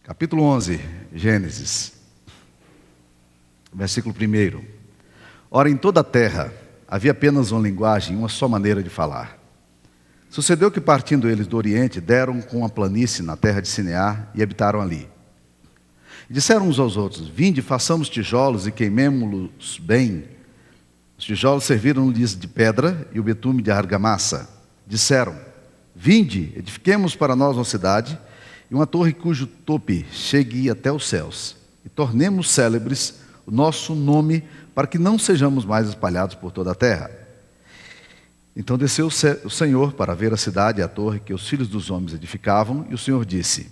Capítulo 11, Gênesis, versículo 1. Ora, em toda a terra havia apenas uma linguagem, uma só maneira de falar. Sucedeu que, partindo eles do Oriente, deram com a planície na terra de Sinear e habitaram ali. E disseram uns aos outros: vinde, façamos tijolos e queimemo-los bem. Os tijolos serviram-lhes de pedra e o betume de argamassa. Disseram: vinde, edifiquemos para nós uma cidade e uma torre cujo tope chegue até os céus, e tornemos célebres o nosso nome, para que não sejamos mais espalhados por toda a terra. Então desceu o Senhor para ver a cidade e a torre que os filhos dos homens edificavam, e o Senhor disse: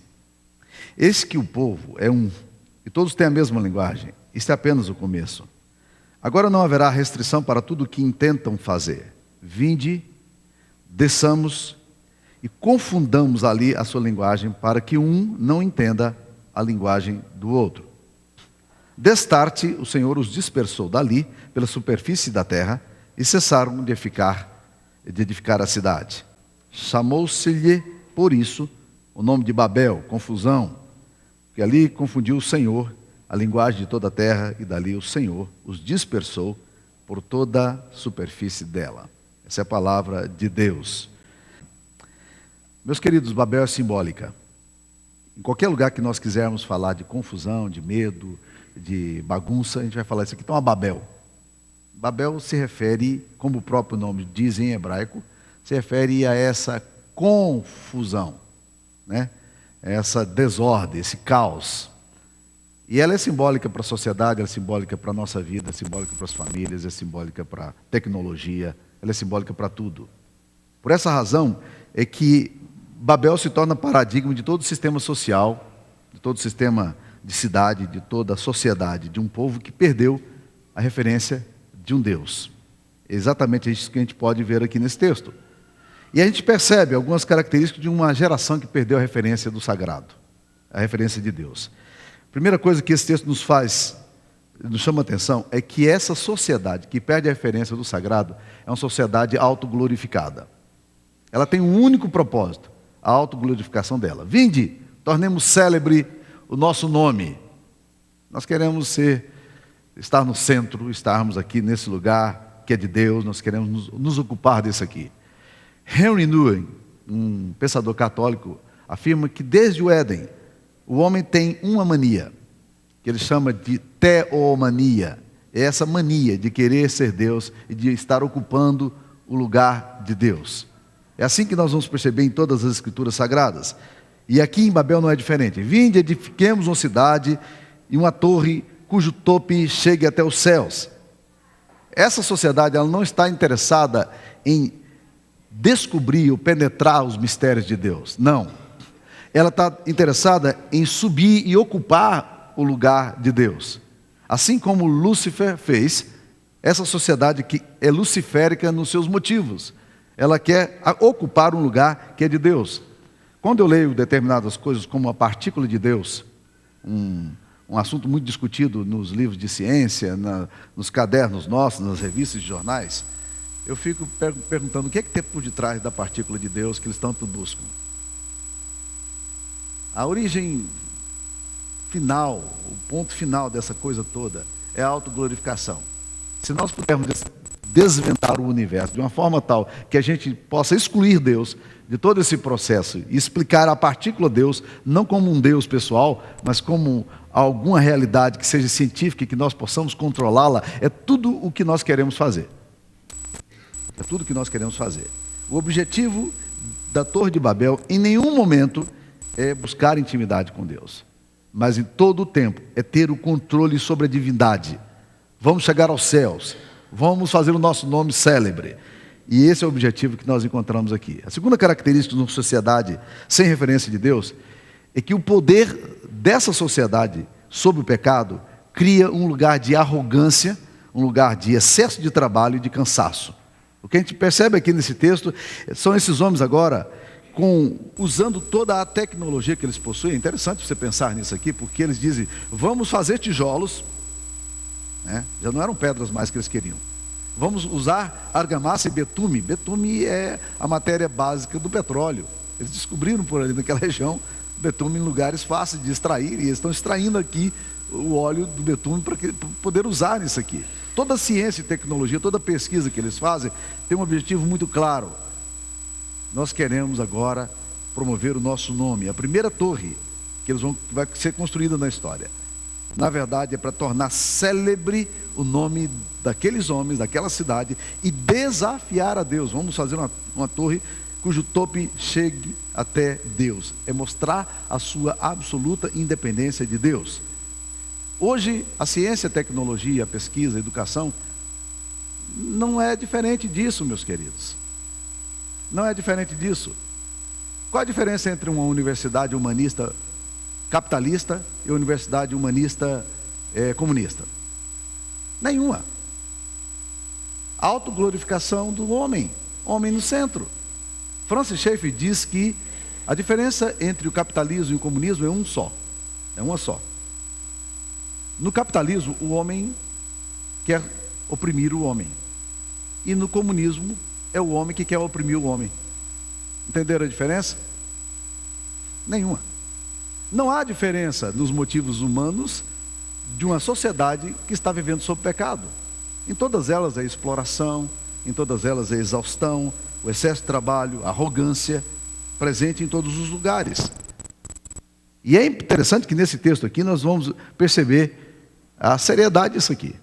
eis que o povo é um, e todos têm a mesma linguagem. Isto é apenas o começo. Agora não haverá restrição para tudo o que intentam fazer. Vinde, desçamos e confundamos ali a sua linguagem, para que um não entenda a linguagem do outro. Destarte, o Senhor os dispersou dali, pela superfície da terra, e cessaram de edificar a cidade. Chamou-se-lhe, por isso, o nome de Babel, confusão, que ali confundiu o Senhor a linguagem de toda a terra, e dali o Senhor os dispersou por toda a superfície dela. Essa é a palavra de Deus. Meus queridos, Babel é simbólica. Em qualquer lugar que nós quisermos falar de confusão, de medo, de bagunça, a gente vai falar isso aqui. Então, a Babel. Babel se refere, como o próprio nome diz em hebraico, se refere a essa confusão, né? Essa desordem, esse caos. E ela é simbólica para a sociedade, ela é simbólica para a nossa vida, é simbólica para as famílias, é simbólica para a tecnologia, ela é simbólica para tudo. Por essa razão é que Babel se torna paradigma de todo o sistema social, de todo o sistema de cidade, de toda a sociedade, de um povo que perdeu a referência de um Deus. É exatamente isso que a gente pode ver aqui nesse texto. E a gente percebe algumas características de uma geração que perdeu a referência do sagrado, a referência de Deus. A primeira coisa que esse texto nos chama a atenção, é que essa sociedade que perde a referência do sagrado é uma sociedade autoglorificada. Ela tem um único propósito: a autoglorificação dela. Vinde, tornemos célebre o nosso nome. Nós queremos estar no centro, estarmos aqui nesse lugar que é de Deus, nós queremos nos ocupar disso aqui. Henry Nouwen, um pensador católico, afirma que desde o Éden, o homem tem uma mania, que ele chama de teomania. É essa mania de querer ser Deus e de estar ocupando o lugar de Deus. É assim que nós vamos perceber em todas as escrituras sagradas. E aqui em Babel não é diferente. Vinde, edifiquemos uma cidade e uma torre cujo tope chegue até os céus. Essa sociedade, ela não está interessada em descobrir ou penetrar os mistérios de Deus. Não. Ela está interessada em subir e ocupar o lugar de Deus. Assim como Lúcifer fez, essa sociedade que é luciférica nos seus motivos. Ela quer ocupar um lugar que é de Deus. Quando eu leio determinadas coisas como a partícula de Deus, um assunto muito discutido nos livros de ciência, nos cadernos nossos, nas revistas e jornais, eu fico perguntando o que é que tem por detrás da partícula de Deus que eles tanto buscam. A origem final, o ponto final dessa coisa toda é a autoglorificação. Se nós pudermos desvendar o universo de uma forma tal que a gente possa excluir Deus de todo esse processo e explicar a partícula Deus, não como um Deus pessoal, mas como alguma realidade que seja científica e que nós possamos controlá-la, é tudo o que nós queremos fazer. É tudo o que nós queremos fazer. O objetivo da Torre de Babel, em nenhum momento, é buscar intimidade com Deus, mas em todo o tempo é ter o controle sobre a divindade. Vamos chegar aos céus, vamos fazer o nosso nome célebre. E esse é o objetivo que nós encontramos aqui. A segunda característica de uma sociedade sem referência de Deus é que o poder dessa sociedade sobre o pecado cria um lugar de arrogância, um lugar de excesso de trabalho e de cansaço. O que a gente percebe aqui nesse texto são esses homens agora usando toda a tecnologia que eles possuem. É interessante você pensar nisso aqui, porque eles dizem: vamos fazer tijolos, né? Já não eram pedras mais que eles queriam. Vamos usar argamassa e betume. Betume é a matéria básica do petróleo. Eles descobriram por ali naquela região betume em lugares fáceis de extrair, e eles estão extraindo aqui o óleo do betume para poder usar nisso aqui. Toda a ciência e tecnologia, toda a pesquisa que eles fazem tem um objetivo muito claro. Nós queremos agora promover o nosso nome. A primeira torre que vai ser construída na história, na verdade, é para tornar célebre o nome daqueles homens, daquela cidade, e desafiar a Deus. Vamos fazer uma torre cujo tope chegue até Deus. É mostrar a sua absoluta independência de Deus. Hoje, a ciência, a tecnologia, a pesquisa, a educação, não é diferente disso, meus queridos. Não é diferente disso. Qual a diferença entre uma universidade humanista capitalista e uma universidade humanista comunista? Nenhuma. Autoglorificação do homem, homem no centro. Francis Schaeffer diz que a diferença entre o capitalismo e o comunismo é uma só. No capitalismo, o homem quer oprimir o homem, e no comunismo é o homem que quer oprimir o homem. Entenderam a diferença? Nenhuma. Não há diferença nos motivos humanos de uma sociedade que está vivendo sob pecado. Em todas elas é exploração, em todas elas é exaustão, o excesso de trabalho, a arrogância, presente em todos os lugares. E é interessante que nesse texto aqui nós vamos perceber a seriedade disso aqui.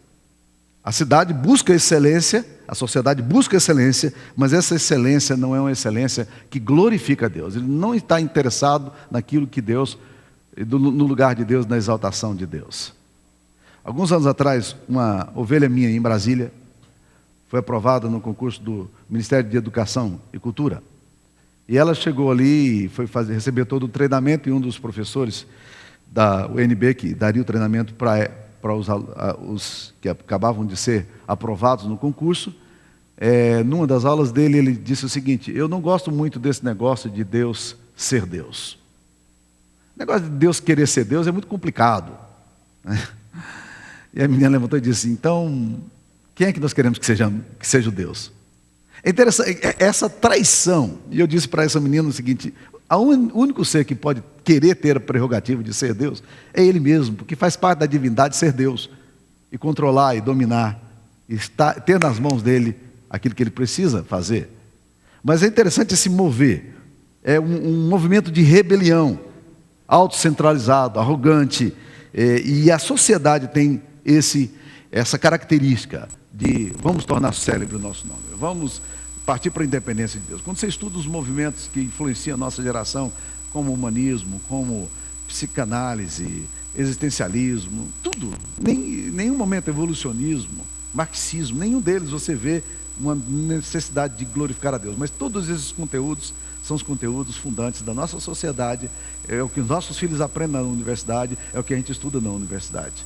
A cidade busca excelência, a sociedade busca excelência, mas essa excelência não é uma excelência que glorifica a Deus. Ele não está interessado naquilo que Deus, no lugar de Deus, na exaltação de Deus. Alguns anos atrás, uma ovelha minha em Brasília foi aprovada no concurso do Ministério de Educação e Cultura. E ela chegou ali e foi receber todo o treinamento, e um dos professores da UNB, que daria o treinamento para os que acabavam de ser aprovados no concurso, numa das aulas dele, ele disse o seguinte: eu não gosto muito desse negócio de Deus ser Deus. O negócio de Deus querer ser Deus é muito complicado, né? E a menina levantou e disse: então, quem é que nós queremos que seja o Deus? É interessante, essa traição. E eu disse para essa menina o seguinte: o único ser que pode querer ter a prerrogativa de ser Deus é Ele mesmo, porque faz parte da divindade ser Deus, e controlar e dominar, e ter nas mãos dele aquilo que ele precisa fazer. Mas é interessante se mover, é um movimento de rebelião, autocentralizado, arrogante, e a sociedade tem essa característica de vamos tornar célebre o nosso nome, vamos partir para a independência de Deus. Quando você estuda os movimentos que influenciam a nossa geração, como humanismo, como psicanálise, existencialismo, tudo, nenhum momento evolucionismo, marxismo, nenhum deles você vê uma necessidade de glorificar a Deus, mas todos esses conteúdos são os conteúdos fundantes da nossa sociedade, é o que os nossos filhos aprendem na universidade, é o que a gente estuda na universidade.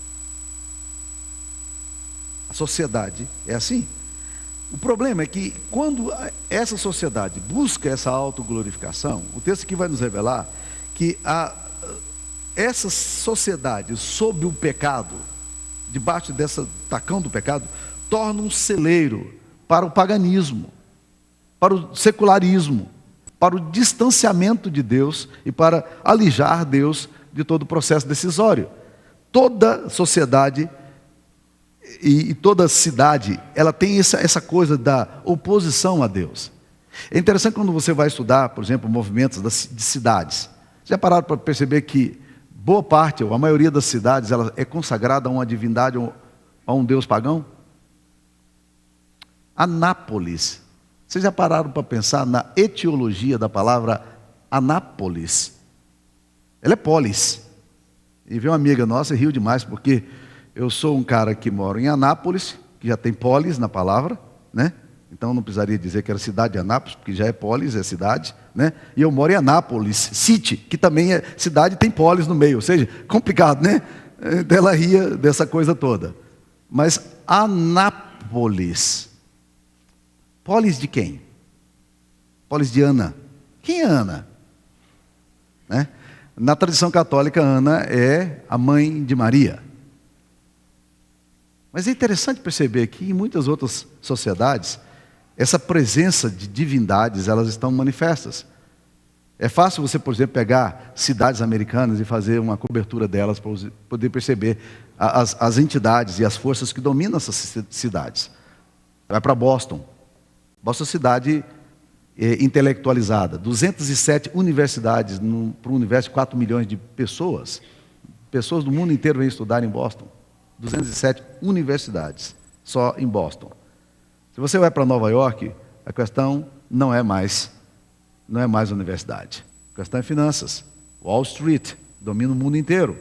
A sociedade é assim. O problema é que quando essa sociedade busca essa autoglorificação, o texto aqui vai nos revelar que essa sociedade sob o pecado, debaixo dessa tacão do pecado, torna um celeiro para o paganismo, para o secularismo, para o distanciamento de Deus e para alijar Deus de todo o processo decisório. Toda sociedade e toda cidade, ela tem essa coisa da oposição a Deus. É interessante quando você vai estudar, por exemplo, movimentos de cidades. Já pararam para perceber que boa parte, ou a maioria das cidades, ela é consagrada a uma divindade, a um deus pagão? Anápolis. Vocês já pararam para pensar na etiologia da palavra Anápolis? Ela é polis. E veio uma amiga nossa e riu demais, porque eu sou um cara que moro em Anápolis, que já tem polis na palavra, né? Então não precisaria dizer que era cidade de Anápolis, porque já é polis, é cidade, né? E eu moro em Anápolis City, que também é cidade e tem polis no meio, ou seja, complicado, né? Ela ria dessa coisa toda. Mas Anápolis, polis de quem? Polis de Ana. Quem é Ana? Né? Na tradição católica, Ana é a mãe de Maria. Mas é interessante perceber que em muitas outras sociedades, essa presença de divindades, elas estão manifestas. É fácil você, por exemplo, pegar cidades americanas e fazer uma cobertura delas para poder perceber as entidades e as forças que dominam essas cidades. Vai para Boston. Boston é uma cidade intelectualizada. 207 universidades para um universo de 4 milhões de pessoas. Pessoas do mundo inteiro vêm estudar em Boston. 207 universidades, só em Boston. Se você vai para Nova York, a questão não é mais universidade. A questão é finanças. Wall Street domina o mundo inteiro.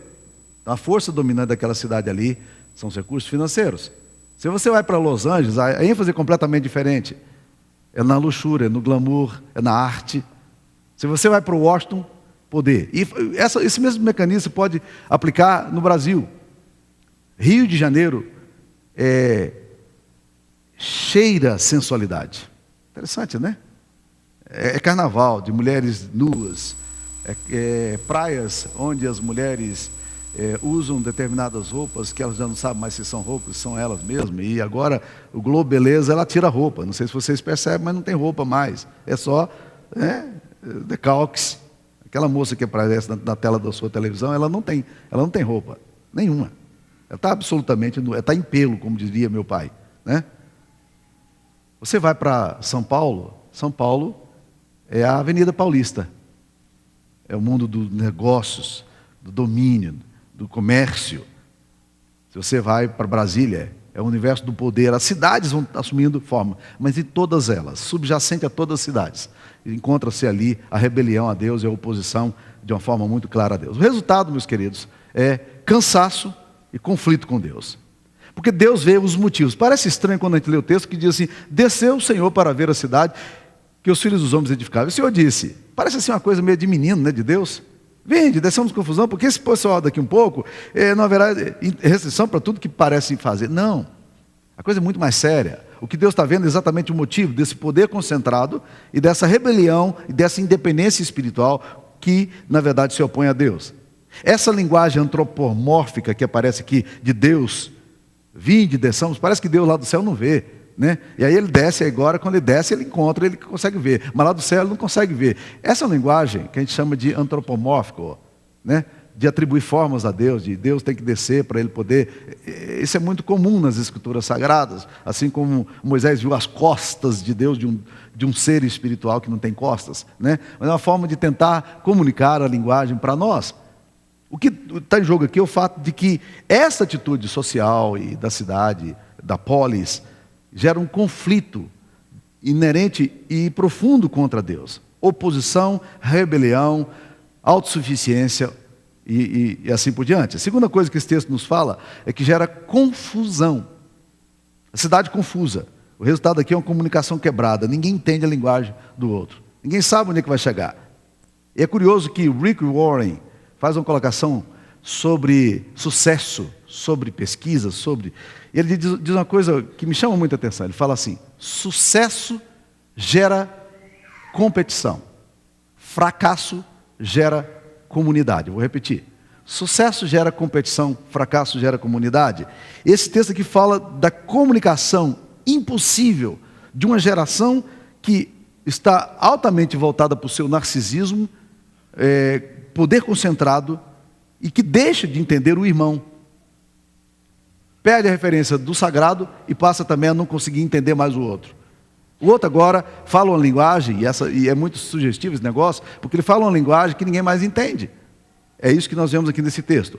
Então, a força dominante daquela cidade ali são os recursos financeiros. Se você vai para Los Angeles, a ênfase é completamente diferente. É na luxúria, é no glamour, é na arte. Se você vai para Washington, poder. E esse mesmo mecanismo você pode aplicar no Brasil. Rio de Janeiro cheira sensualidade. Interessante, né? É carnaval de mulheres nuas, praias onde as mulheres usam determinadas roupas que elas já não sabem mais se são roupas, se são elas mesmas. E agora o Globo Beleza, ela tira a roupa. Não sei se vocês percebem, mas não tem roupa mais. É só decalques. Aquela moça que aparece na tela da sua televisão, ela não tem roupa nenhuma. Ela está absolutamente nua, ela está em pelo, como diria meu pai, né? Você vai para São Paulo é a Avenida Paulista. É o mundo dos negócios, do domínio, do comércio. Se você vai para Brasília, é o universo do poder. As cidades vão assumindo forma, mas em todas elas, subjacente a todas as cidades, encontra-se ali a rebelião a Deus e a oposição de uma forma muito clara a Deus. O resultado, meus queridos, é cansaço e conflito com Deus. Porque Deus vê os motivos. Parece estranho quando a gente lê o texto que diz assim: desceu o Senhor para ver a cidade que os filhos dos homens edificavam. O Senhor disse, parece assim uma coisa meio de menino, né, de Deus. Vende, desçamos confusão, porque esse pessoal daqui um pouco, não haverá restrição para tudo que parecem fazer. Não, a coisa é muito mais séria. O que Deus está vendo é exatamente o motivo desse poder concentrado e dessa rebelião e dessa independência espiritual que, na verdade, se opõe a Deus. Essa linguagem antropomórfica que aparece aqui de Deus, vinde, desçamos, parece que Deus lá do céu não vê, né? E aí ele desce, e agora quando ele desce ele encontra, ele consegue ver, mas lá do céu ele não consegue ver. Essa é uma linguagem que a gente chama de antropomórfico, né? De atribuir formas a Deus, de Deus tem que descer para ele poder. Isso é muito comum nas escrituras sagradas, assim como Moisés viu as costas de Deus, de um ser espiritual que não tem costas, né? Mas é uma forma de tentar comunicar a linguagem para nós. O que está em jogo aqui é o fato de que essa atitude social e da cidade, da polis, gera um conflito inerente e profundo contra Deus. Oposição, rebelião, autossuficiência e assim por diante. A segunda coisa que esse texto nos fala é que gera confusão. A cidade confusa. O resultado aqui é uma comunicação quebrada. Ninguém entende a linguagem do outro. Ninguém sabe onde é que vai chegar. E é curioso que Rick Warren faz uma colocação sobre sucesso, sobre pesquisa, ele diz uma coisa que me chama muita atenção. Ele fala assim: sucesso gera competição, fracasso gera comunidade. Vou repetir: sucesso gera competição, fracasso gera comunidade. Esse texto aqui fala da comunicação impossível de uma geração que está altamente voltada para o seu narcisismo, poder concentrado, e que deixa de entender o irmão. Perde a referência do sagrado e passa também a não conseguir entender mais o outro. O outro agora fala uma linguagem, e é muito sugestivo esse negócio, porque ele fala uma linguagem que ninguém mais entende. É isso que nós vemos aqui nesse texto.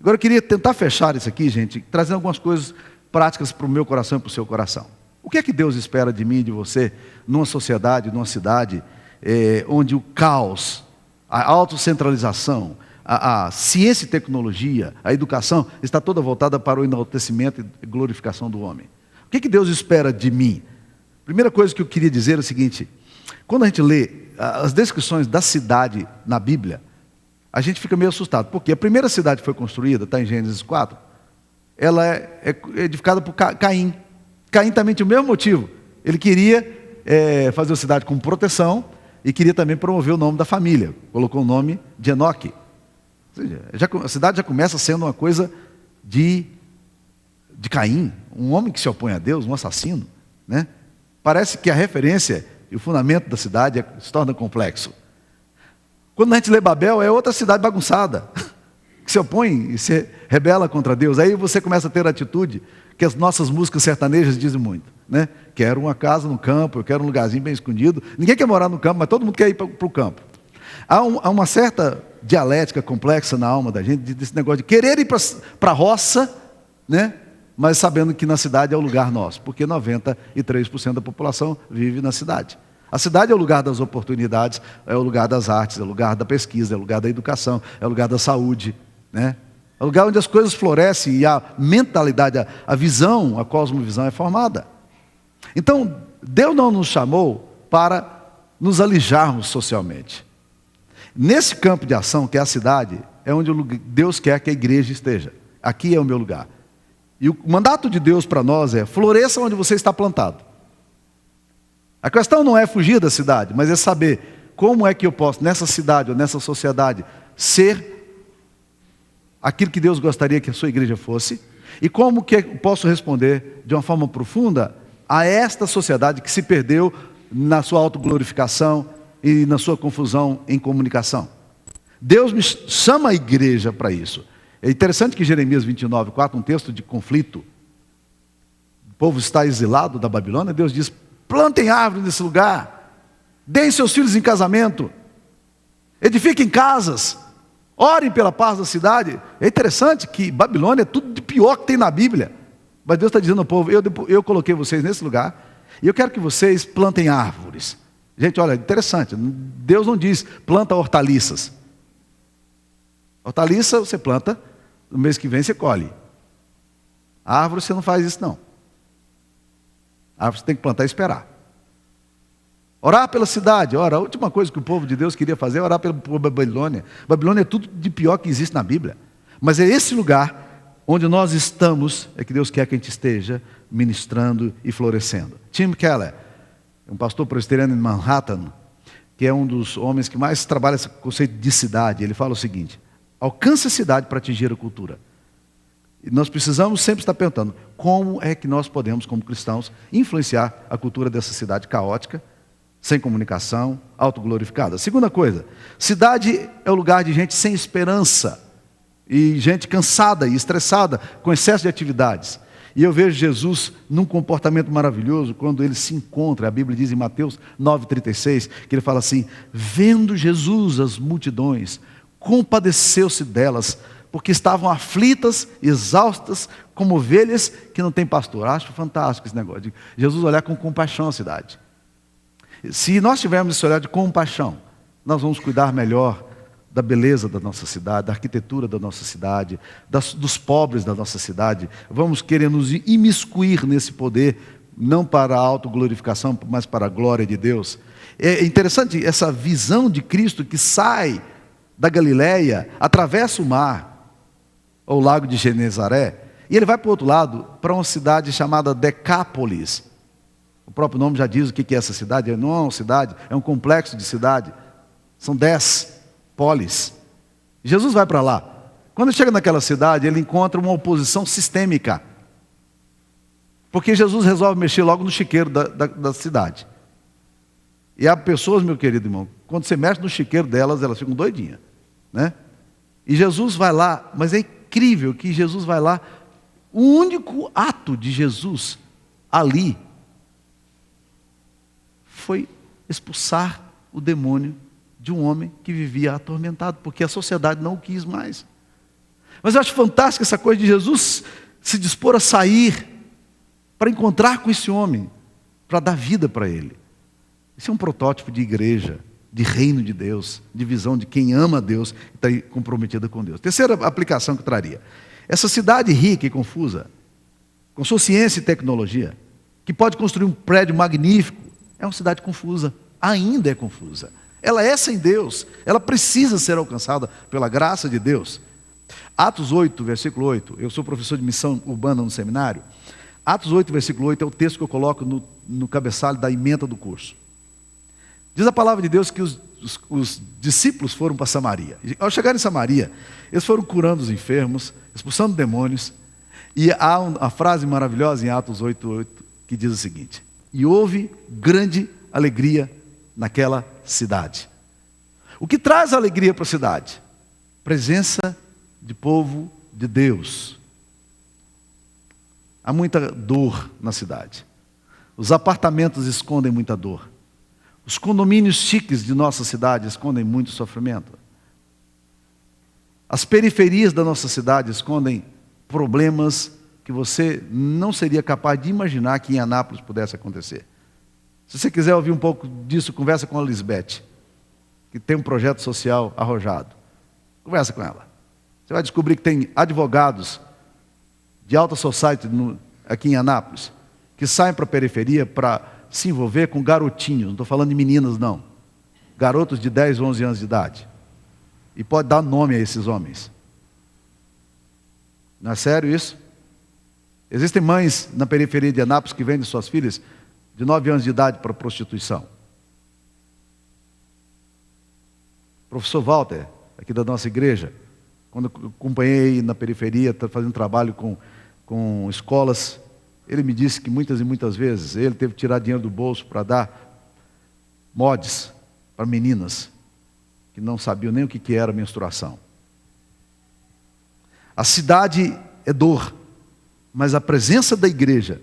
Agora eu queria tentar fechar isso aqui, gente, trazendo algumas coisas práticas para o meu coração e para o seu coração. O que é que Deus espera de mim e de você, numa sociedade, numa cidade, onde o caos, a autocentralização, a ciência e tecnologia, a educação, está toda voltada para o enaltecimento e glorificação do homem? O que Deus espera de mim? Primeira coisa que eu queria dizer é o seguinte: quando a gente lê as descrições da cidade na Bíblia, a gente fica meio assustado, porque a primeira cidade que foi construída, está em Gênesis 4, ela é edificada por Caim. Caim também tinha o mesmo motivo. Ele queria fazer a cidade com proteção e queria também promover o nome da família. Colocou o nome de Enoque. Ou seja, a cidade já começa sendo uma coisa de Caim, um homem que se opõe a Deus, um assassino, né? Parece que a referência e o fundamento da cidade se torna complexo. Quando a gente lê Babel, é outra cidade bagunçada, que se opõe e se rebela contra Deus. Aí você começa a ter a atitude que as nossas músicas sertanejas dizem muito, né? Quero uma casa no campo, eu quero um lugarzinho bem escondido. Ninguém quer morar no campo, mas todo mundo quer ir para o campo. Há uma certa dialética complexa na alma da gente, desse negócio de querer ir para a roça, né? Mas sabendo que na cidade é o lugar nosso, porque 93% da população vive na cidade. A cidade é o lugar das oportunidades, é o lugar das artes, é o lugar da pesquisa, é o lugar da educação, é o lugar da saúde, né? É o lugar onde as coisas florescem e a mentalidade, a visão, a cosmovisão é formada. Então, Deus não nos chamou para nos alijarmos socialmente. Nesse campo de ação, que é a cidade, é onde Deus quer que a igreja esteja. Aqui é o meu lugar. E o mandato de Deus para nós é: floresça onde você está plantado. A questão não é fugir da cidade, mas é saber como é que eu posso, nessa cidade ou nessa sociedade, ser aquilo que Deus gostaria que a sua igreja fosse, e como que eu posso responder de uma forma profunda a esta sociedade que se perdeu na sua autoglorificação e na sua confusão em comunicação. Deus me chama a igreja para isso. É interessante que Jeremias 29:4, um texto de conflito, o povo está exilado da Babilônia, Deus diz: plantem árvores nesse lugar, deem seus filhos em casamento, edifiquem casas, orem pela paz da cidade. É interessante que Babilônia é tudo de pior que tem na Bíblia, mas Deus está dizendo ao povo: eu coloquei vocês nesse lugar, e eu quero que vocês plantem árvores. Gente, olha, interessante, Deus não diz planta hortaliças. Hortaliça você planta, no mês que vem você colhe. A árvore você não faz isso não. A árvore você tem que plantar e esperar. Orar pela cidade. Ora, a última coisa que o povo de Deus queria fazer é orar por Babilônia. Babilônia é tudo de pior que existe na Bíblia. Mas é esse lugar onde nós estamos, é que Deus quer que a gente esteja ministrando e florescendo. Tim Keller, um pastor presbiteriano em Manhattan, que é um dos homens que mais trabalha esse conceito de cidade, ele fala o seguinte: alcance a cidade para atingir a cultura. E nós precisamos sempre estar perguntando: como é que nós podemos, como cristãos, influenciar a cultura dessa cidade caótica, sem comunicação, autoglorificada? Segunda coisa, cidade é o lugar de gente sem esperança, e gente cansada e estressada, com excesso de atividades. E eu vejo Jesus num comportamento maravilhoso, quando ele se encontra, a Bíblia diz em Mateus 9,36, que ele fala assim: vendo Jesus as multidões, compadeceu-se delas, porque estavam aflitas, exaustas, como ovelhas que não têm pastor. Acho fantástico esse negócio de Jesus olhar com compaixão a cidade. Se nós tivermos esse olhar de compaixão, nós vamos cuidar melhor da beleza da nossa cidade, da arquitetura da nossa cidade, dos pobres da nossa cidade. Vamos querer nos imiscuir nesse poder, não para a autoglorificação, mas para a glória de Deus. É interessante essa visão de Cristo que sai da Galileia, atravessa o mar, ou o lago de Genezaré, e ele vai para o outro lado, para uma cidade chamada Decápolis. O próprio nome já diz o que é essa cidade. Não é uma cidade, é um complexo de cidade. São 10 polis. Jesus vai para lá. Quando ele chega naquela cidade, ele encontra uma oposição sistêmica, porque Jesus resolve mexer logo no chiqueiro da cidade. E há pessoas, meu querido irmão, quando você mexe no chiqueiro delas, elas ficam doidinhas, né? E Jesus vai lá, mas é incrível que Jesus vai lá. O único ato de Jesus ali foi expulsar o demônio de um homem que vivia atormentado, porque a sociedade não o quis mais. Mas eu acho fantástica essa coisa de Jesus se dispor a sair para encontrar com esse homem, para dar vida para ele. Isso é um protótipo de igreja, de reino de Deus, de visão de quem ama a Deus e está comprometida com Deus. Terceira aplicação que eu traria: essa cidade rica e confusa, com sua ciência e tecnologia, que pode construir um prédio magnífico, é uma cidade confusa, ainda é confusa. Ela é sem Deus, ela precisa ser alcançada pela graça de Deus. Atos 8, versículo 8, eu sou professor de missão urbana no seminário. Atos 8, versículo 8 é o texto que eu coloco no cabeçalho da ementa do curso. Diz a palavra de Deus que os discípulos foram para Samaria. Ao chegar em Samaria, eles foram curando os enfermos, expulsando demônios. E há uma frase maravilhosa em Atos 8, 8, que diz o seguinte: e houve grande alegria naquela cidade. O que traz alegria para a cidade? Presença de povo de Deus. Há muita dor na cidade. Os apartamentos escondem muita dor. Os condomínios chiques de nossa cidade escondem muito sofrimento. As periferias da nossa cidade escondem problemas que você não seria capaz de imaginar que em Anápolis pudesse acontecer. Se você quiser ouvir um pouco disso, conversa com a Lisbeth, que tem um projeto social arrojado. Conversa com ela. Você vai descobrir que tem advogados de alta society aqui em Anápolis, que saem para a periferia para se envolver com garotinhos, não estou falando de meninas não, garotos de 10, 11 anos de idade. E pode dar nome a esses homens. Não é sério isso? Existem mães na periferia de Anápolis que vendem suas filhas de 9 anos de idade para prostituição. O professor Walter, aqui da nossa igreja, quando eu acompanhei na periferia, fazendo trabalho com escolas, ele me disse que muitas e muitas vezes ele teve que tirar dinheiro do bolso para dar mods para meninas que não sabiam nem o que era menstruação. A cidade é dor, mas a presença da igreja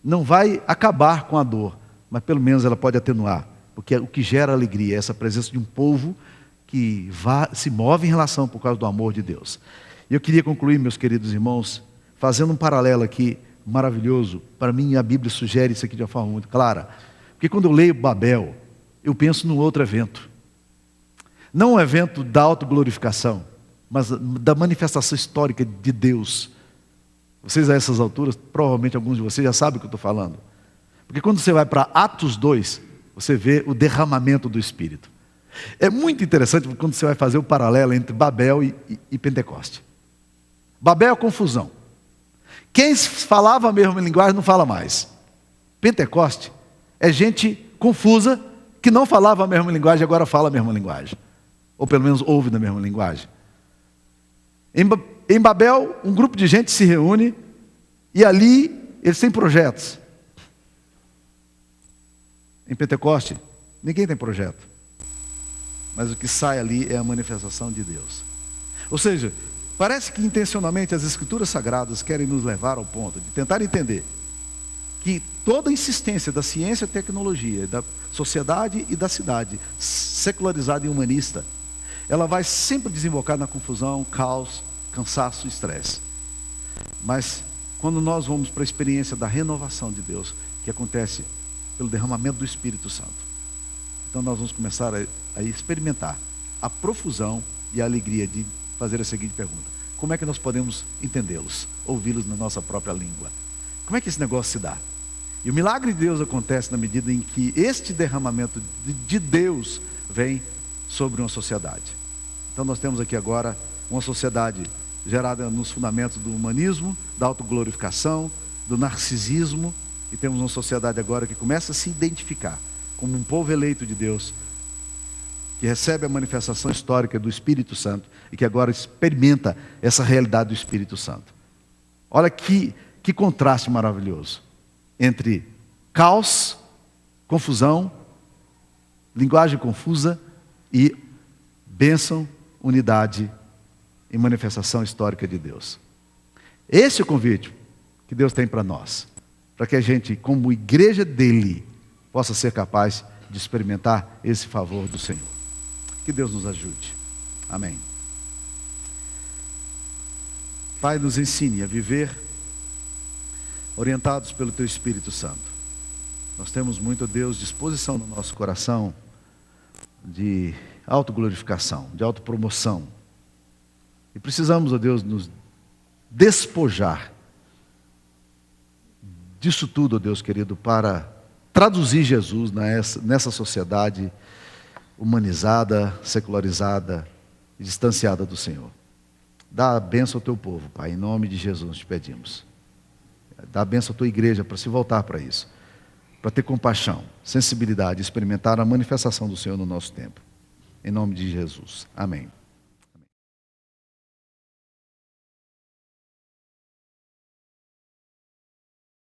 não vai acabar com a dor, mas pelo menos ela pode atenuar, porque o que gera alegria é essa presença de um povo que se move em relação por causa do amor de Deus. E eu queria concluir, meus queridos irmãos, fazendo um paralelo aqui maravilhoso. Para mim a Bíblia sugere isso aqui de uma forma muito clara, porque quando eu leio Babel, eu penso num outro evento. Não um evento da autoglorificação, mas da manifestação histórica de Deus. Vocês a essas alturas, provavelmente alguns de vocês já sabem o que eu estou falando. Porque quando você vai para Atos 2, você vê o derramamento do Espírito. É muito interessante quando você vai fazer o paralelo entre Babel e Pentecoste. Babel é confusão. Quem falava a mesma linguagem não fala mais. Pentecoste é gente confusa que não falava a mesma linguagem e agora fala a mesma linguagem. Ou pelo menos ouve na mesma linguagem. Em Babel, um grupo de gente se reúne e ali eles têm projetos. Em Pentecoste, ninguém tem projeto. Mas o que sai ali é a manifestação de Deus. Ou seja, parece que intencionalmente as Escrituras Sagradas querem nos levar ao ponto de tentar entender que toda a insistência da ciência e tecnologia, da sociedade e da cidade, secularizada e humanista, ela vai sempre desembocar na confusão, caos, cansaço e estresse. Mas quando nós vamos para a experiência da renovação de Deus, que acontece pelo derramamento do Espírito Santo, então nós vamos começar a experimentar a profusão e a alegria de fazer a seguinte pergunta: como é que nós podemos entendê-los, ouvi-los na nossa própria língua? Como é que esse negócio se dá? E o milagre de Deus acontece na medida em que este derramamento de Deus vem sobre uma sociedade. Então nós temos aqui agora uma sociedade gerada nos fundamentos do humanismo, da autoglorificação, do narcisismo, e temos uma sociedade agora que começa a se identificar como um povo eleito de Deus, que recebe a manifestação histórica do Espírito Santo e que agora experimenta essa realidade do Espírito Santo. Olha que contraste maravilhoso entre caos, confusão, linguagem confusa e bênção, unidade e manifestação histórica de Deus. Esse é o convite que Deus tem para nós, para que a gente, como igreja dele, possa ser capaz de experimentar esse favor do Senhor. Que Deus nos ajude. Amém. Pai, nos ensine a viver orientados pelo Teu Espírito Santo. Nós temos muito, Deus, disposição no nosso coração de autoglorificação, de autopromoção. E precisamos, ó Deus, nos despojar disso tudo, ó Deus querido, para traduzir Jesus nessa sociedade humanizada, secularizada e distanciada do Senhor. Dá a bênção ao Teu povo, Pai, em nome de Jesus te pedimos. Dá a bênção à Tua igreja para se voltar para isso, para ter compaixão, sensibilidade, experimentar a manifestação do Senhor no nosso tempo. Em nome de Jesus. Amém.